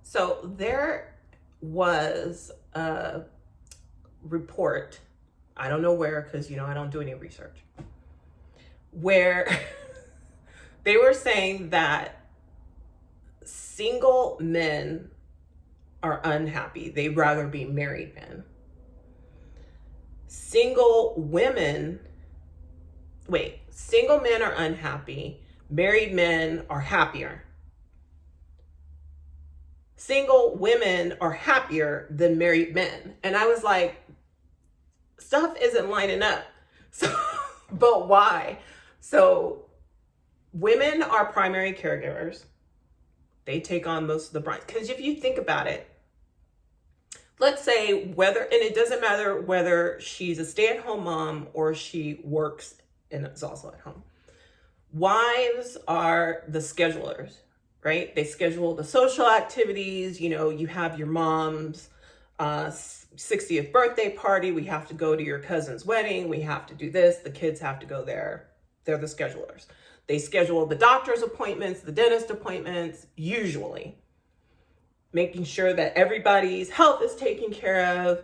So there was a report, I don't know where because, I don't do any research, where they were saying that single men are unhappy. They'd rather be married men. Single men are unhappy. Married men are happier. Single women are happier than married men. And I was like, stuff isn't lining up. So, but why? So, women are primary caregivers. They take on most of the brunt. Because if you think about it, let's say and it doesn't matter whether she's a stay-at-home mom or she works and is also at home. Wives are the schedulers, right? They schedule the social activities. You have your mom's 60th birthday party. We have to go to your cousin's wedding. We have to do this. The kids have to go there. They're the schedulers. They schedule the doctor's appointments, the dentist appointments, usually making sure that everybody's health is taken care of.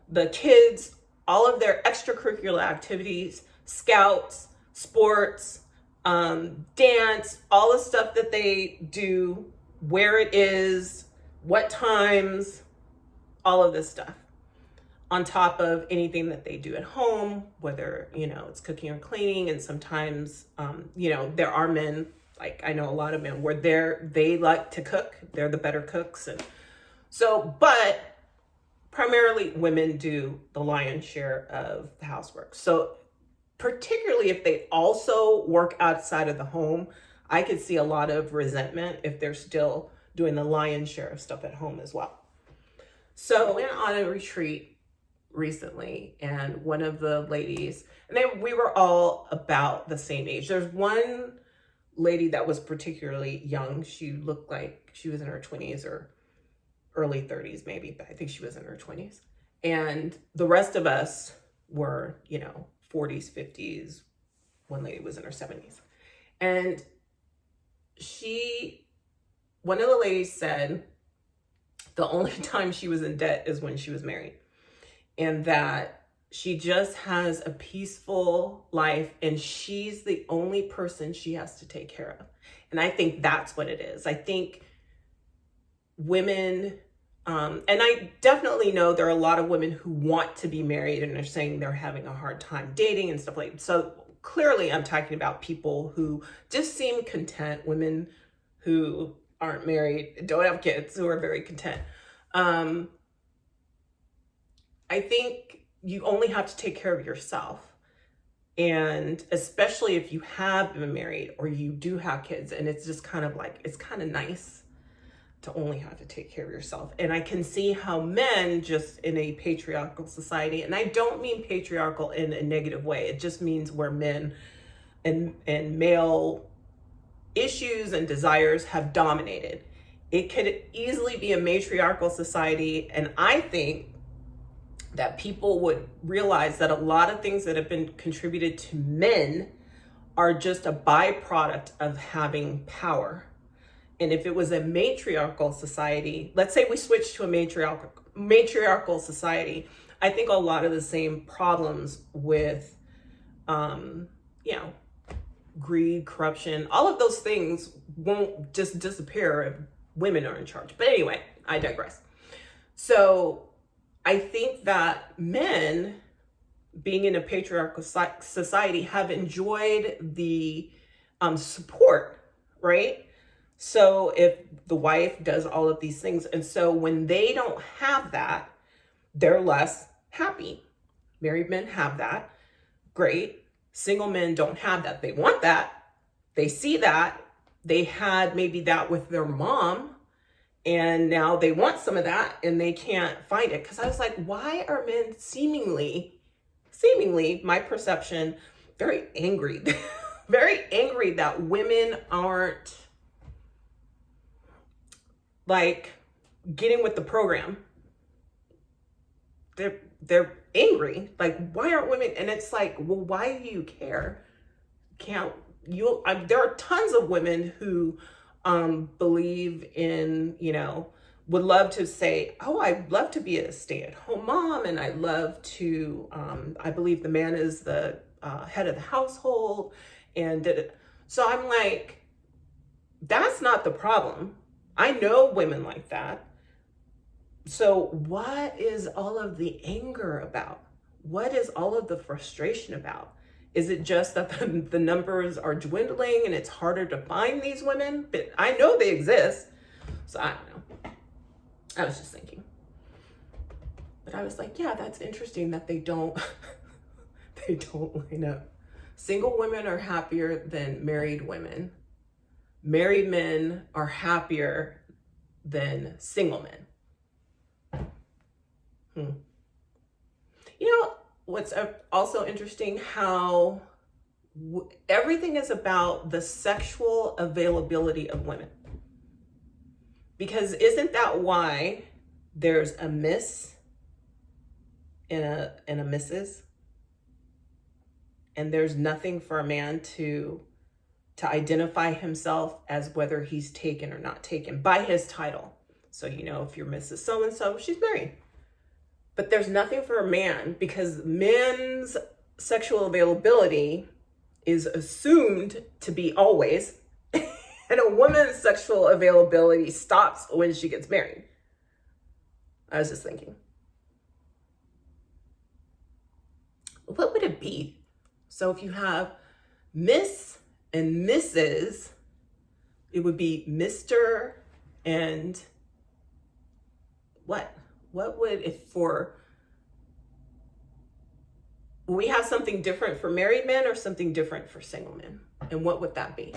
The kids, all of their extracurricular activities, scouts, sports, dance, all the stuff that they do, where it is, what times, all of this stuff. On top of anything that they do at home, whether, it's cooking or cleaning. And sometimes, there are men, like I know a lot of men where they like to cook. They're the better cooks. And so, but primarily women do the lion's share of the housework. So particularly if they also work outside of the home, I could see a lot of resentment if they're still doing the lion's share of stuff at home as well. So I went on a retreat recently, and one of the ladies, and we were all about the same age. There's one lady that was particularly young. She looked like she was in her 20s or early 30s maybe, but I think she was in her 20s. And the rest of us were, 40s, 50s. One lady was in her 70s. And one of the ladies said the only time she was in debt is when she was married. And that she just has a peaceful life and she's the only person she has to take care of. And I think that's what it is. I think women, and I definitely know there are a lot of women who want to be married and are saying they're having a hard time dating and stuff like that. So clearly I'm talking about people who just seem content, women who aren't married, don't have kids, who are very content. I think you only have to take care of yourself. And especially if you have been married or you do have kids, and it's just kind of like, it's kind of nice to only have to take care of yourself. And I can see how men, just in a patriarchal society, and I don't mean patriarchal in a negative way, it just means where men and male issues and desires have dominated. It could easily be a matriarchal society, and I think that people would realize that a lot of things that have been contributed to men are just a byproduct of having power. And if it was a matriarchal society, let's say we switch to a matriarchal society, I think a lot of the same problems with, greed, corruption, all of those things won't just disappear if women are in charge. But anyway, I digress. So I think that men, being in a patriarchal society, have enjoyed the support, right? So if the wife does all of these things, and so when they don't have that, they're less happy. Married men have that. Great. Single men don't have that. They want that. They see that. They had maybe that with their mom, and now they want some of that and they can't find it. Because I was like, why are men seemingly, my perception, very angry, very angry that women aren't like getting with the program? They're angry. Like, why aren't women? And it's like, well, why do you care? There are tons of women who believe in, would love to say, oh, I'd love to be a stay-at-home mom, and I love to, I believe the man is the head of the household, and so I'm like, that's not the problem. I know women like that. So what is all of the anger about? What is all of the frustration about? Is it just that the numbers are dwindling and it's harder to find these women? But I know they exist. So I don't know. I was just thinking. But I was like, yeah, that's interesting that they don't they don't line up. Single women are happier than married women. Married men are happier than single men. You know, what's also interesting, how everything is about the sexual availability of women. Because isn't that why there's a miss and a Mrs.? And there's nothing for a man to identify himself as whether he's taken or not taken by his title. So, you know, if you're Mrs. So-and-so, she's married. But there's nothing for a man, because men's sexual availability is assumed to be always, and a woman's sexual availability stops when she gets married. I was just thinking, what would it be? So if you have Miss and Mrs., it would be Mr. and what? What would, we have something different for married men or something different for single men? And what would that be?